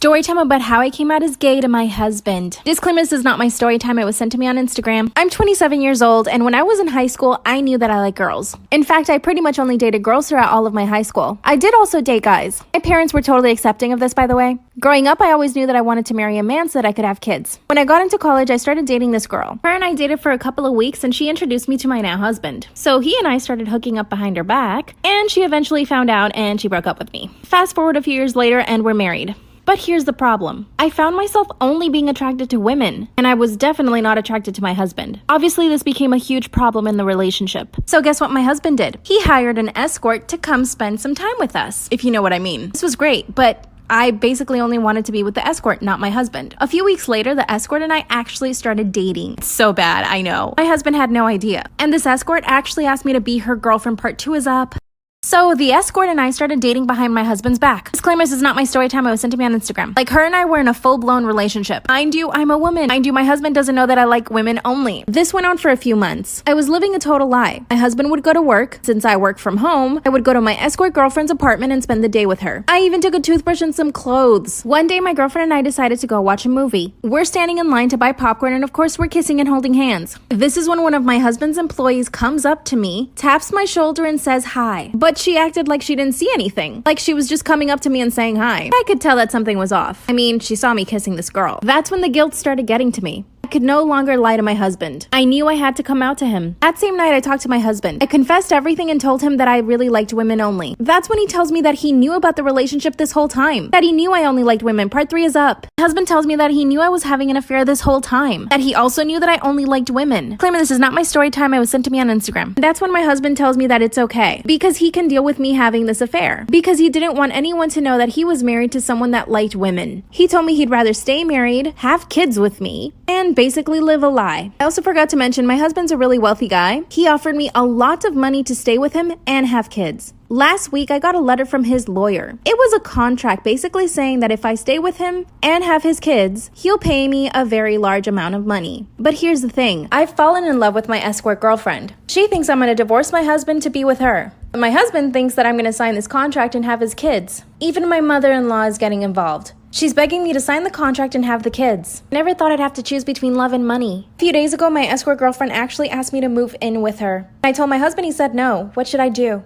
Story time about how I came out as gay to my husband. Disclaimer, this is not my story time. It was sent to me on Instagram. I'm 27 years old, and when I was in high school, I knew that I like girls. In fact, I pretty much only dated girls throughout all of my high school. I did also date guys. My parents were totally accepting of this, by the way. Growing up, I always knew that I wanted to marry a man so that I could have kids. When I got into college, I started dating this girl. Her and I dated for a couple of weeks, and she introduced me to my now husband. So he and I started hooking up behind her back, and she eventually found out and she broke up with me. Fast forward a few years later, and we're married. But here's the problem. I found myself only being attracted to women, and I was definitely not attracted to my husband. Obviously, this became a huge problem in the relationship. So guess what my husband did? He hired an escort to come spend some time with us, if you know what I mean. This was great, but I basically only wanted to be with the escort, not my husband. A few weeks later, the escort and I actually started dating. It's so bad, I know. My husband had no idea. And this escort actually asked me to be her girlfriend. Part 2 is up. So the escort and I started dating behind my husband's back. Disclaimer, this is not my story time. It was sent to me on Instagram. Like, her and I were in a full-blown relationship. Mind you, I'm a woman. Mind you, my husband doesn't know that I like women only. This went on for a few months. I was living a total lie. My husband would go to work. Since I worked from home, I would go to my escort girlfriend's apartment and spend the day with her. I even took a toothbrush and some clothes. One day, my girlfriend and I decided to go watch a movie. We're standing in line to buy popcorn, and of course, we're kissing and holding hands. This is when one of my husband's employees comes up to me, taps my shoulder, and says hi. But she acted like she didn't see anything. Like she was just coming up to me and saying hi. I could tell that something was off. I mean, she saw me kissing this girl. That's when the guilt started getting to me. I could no longer lie to my husband. I knew I had to come out to him. That same night, I talked to my husband. I confessed everything and told him that I really liked women only. That's when he tells me that he knew about the relationship this whole time. That he knew I only liked women. Part 3 is up. My husband tells me that he knew I was having an affair this whole time. That he also knew that I only liked women. Claiming this is not my story time. It was sent to me on Instagram. That's when my husband tells me that it's okay. Because he can deal with me having this affair. Because he didn't want anyone to know that he was married to someone that liked women. He told me he'd rather stay married, have kids with me, and basically live a lie. I also forgot to mention my husband's a really wealthy guy. He offered me a lot of money to stay with him and have kids. Last week, I got a letter from his lawyer. It was a contract basically saying that if I stay with him and have his kids, he'll pay me a very large amount of money. But here's the thing. I've fallen in love with my escort girlfriend. She thinks I'm going to divorce my husband to be with her. But my husband thinks that I'm going to sign this contract and have his kids. Even my mother-in-law is getting involved. She's begging me to sign the contract and have the kids. Never thought I'd have to choose between love and money. A few days ago, my escort girlfriend actually asked me to move in with her. I told my husband, he said no. What should I do?